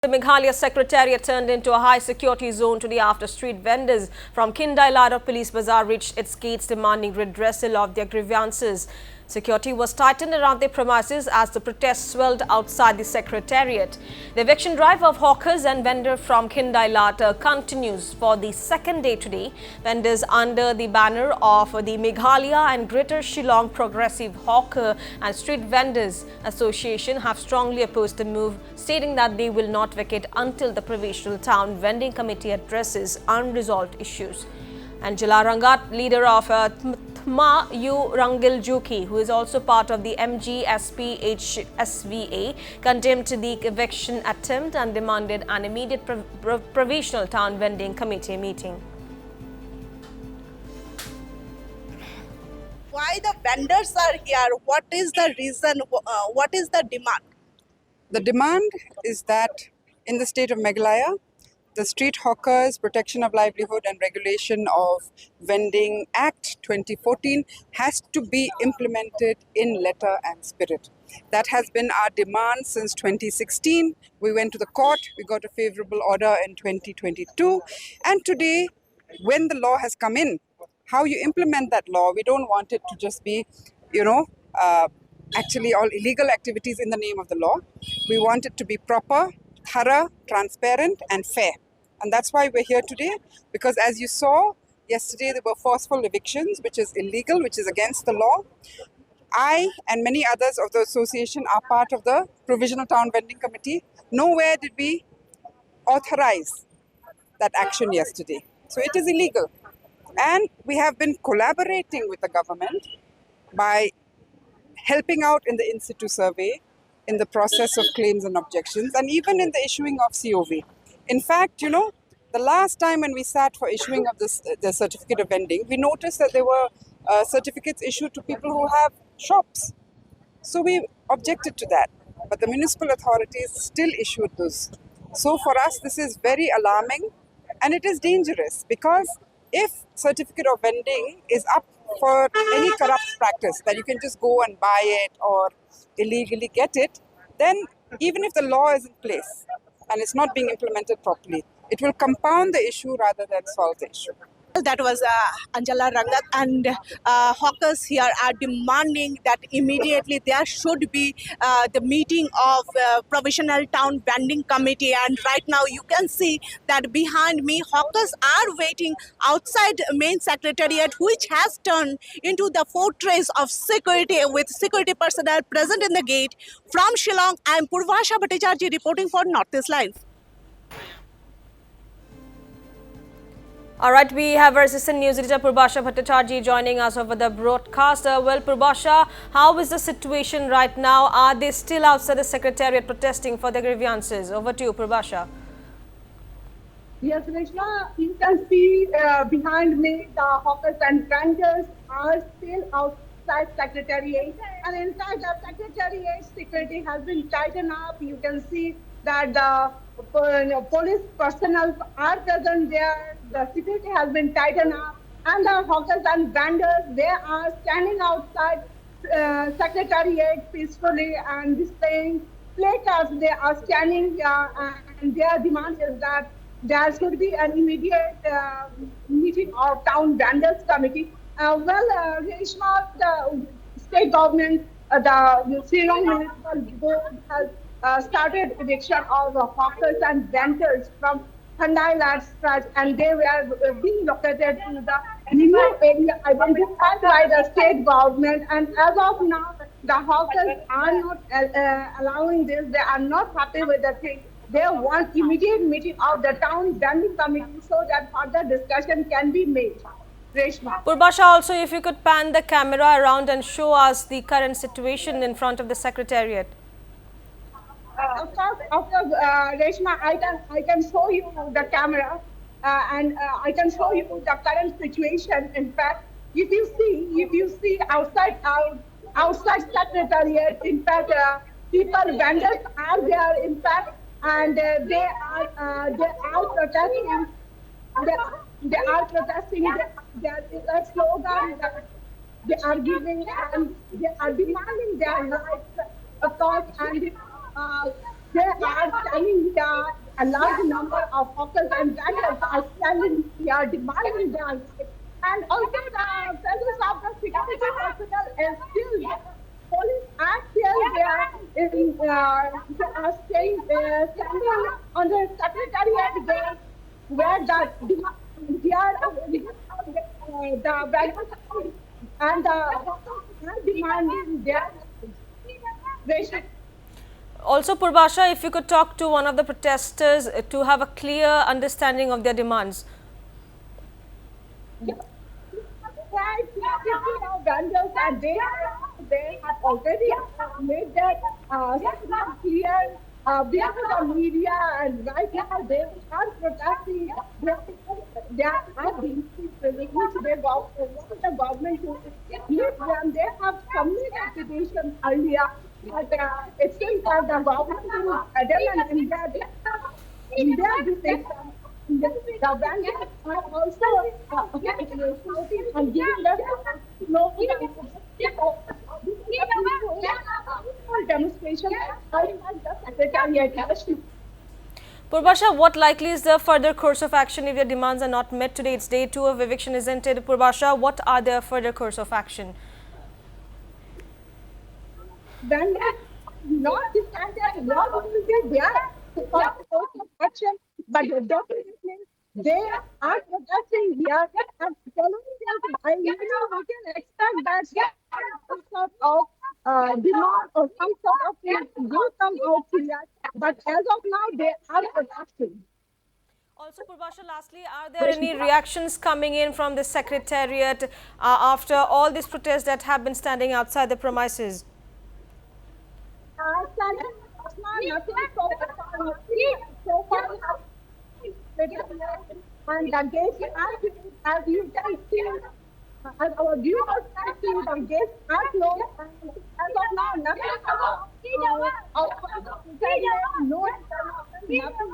The Meghalaya Secretariat turned into a high-security zone today after street vendors from Khyndailad of Police Bazar reached its gates demanding redressal of their grievances. Security was tightened around their premises as the protests swelled outside the Secretariat. The eviction drive of hawkers and vendors from Khyndailad continues for the second day today. Vendors under the banner of the Meghalaya and Greater Shillong Progressive Hawker and Street Vendors Association have strongly opposed the move, stating that they will not vacate until the Provisional Town Vending Committee addresses unresolved issues. Angela Rangat, leader of Thma U Rangil Juki, who is also part of the MGSPHSVA, condemned the eviction attempt and demanded an immediate Provisional Town Vending Committee meeting. Why the vendors are here? What is the reason? What is the demand? The demand is that in the state of Meghalaya, the Street Hawkers Protection of Livelihood and Regulation of Vending Act 2014 has to be implemented in letter and spirit. That has been our demand since 2016. We went to the court, we got a favorable order in 2022. And today, when the law has come in, how you implement that law, we don't want it to just be, actually all illegal activities in the name of the law. We want it to be proper, thorough, transparent and fair. And that's why we're here today, because as you saw, yesterday there were forceful evictions, which is illegal, which is against the law. I and many others of the association are part of the Provisional Town Vending Committee. Nowhere did we authorize that action yesterday. So it is illegal. And we have been collaborating with the government by helping out in the in-situ survey, in the process of claims and objections, and even in the issuing of COV. In fact, the last time when we sat for issuing of the certificate of vending, we noticed that there were certificates issued to people who have shops. So we objected to that. But the municipal authorities still issued those. So for us, this is very alarming and it is dangerous, because if certificate of vending is up for any corrupt practice, that you can just go and buy it or illegally get it, then even if the law is in place and it's not being implemented properly, it will compound the issue rather than solve the issue. That was Angela Rangat, and hawkers here are demanding that immediately there should be the meeting of Provisional Town Vending Committee. And right now you can see that behind me hawkers are waiting outside main secretariat, which has turned into the fortress of security with security personnel present in the gate. From Shillong, I am Purvasha Bhattacharjee reporting for Northeast Live. All right, we have our assistant news editor Purvasha Bhattacharjee joining us over the broadcast. Well, Purvasha, how is the situation right now? Are they still outside the Secretariat protesting for their grievances? Over to you, Purvasha. Yes, Reshma, you can see behind me the hawkers and vendors are still outside Secretariat. And in fact, the Secretariat security has been tightened up. You can see that the police personnel are present there. The security has been tightened up, and the hawkers and vendors, they are standing outside Secretariat peacefully and displaying placards. They are standing and their demand is that there should be an immediate meeting of Town Vendors Committee. Reshma, the state government, the Shillong Municipal Board has started eviction of hawkers and vendors from Khyndailad stretch, and they were being located in the new area identified by the state government. And as of now, the hawkers are not allowing this. They are not happy with the thing. They want immediate meeting of the town vending committee so that further discussion can be made. Reshma. Purvasha, also if you could pan the camera around and show us the current situation in front of the Secretariat. Of course, Reshma, I can show you the camera and I can show you the current situation. In fact, if you see outside Secretariat, in fact, vendors are there. In fact, and they are protesting. They are protesting. There is a slogan that they are giving, and they are demanding their rights. Of course, and They are standing here, a large number of hawkers and vendors are standing here demanding their rights. And also the presence of the security personnel is still police are still there in they are standing on the secretariat gate where here the vendors and the hawkers are demanding their rights. Also, Purbasha, if you could talk to one of the protesters to have a clear understanding of their demands. Right, vendors and they have already made that clear before the media, and right now they are protesting. They are being which they want the government to leave them. They have submitted petitions earlier, but it seems that the government is adamant in their decision. The vendors are also shouting and giving us no demonstration outside the secretariat. Purbasha, what likely is the further course of action if their demands are not met today? It's day 2 of eviction, isn't it? Purbasha, what are their further course of action? Vendors not decided what will be there for course of action, but definitely they are protesting here and following them. I we can expect that some sort of demand or some sort of thing will come out here. But as of now, they are protesting. Also, Purbasha, lastly, are there any reactions coming in from the Secretariat after all these protests that have been standing outside the premises? Nothing so far. And the gates are, as you can see, as our viewers can see, the gates are closed. And as of now, nothing. No, nothing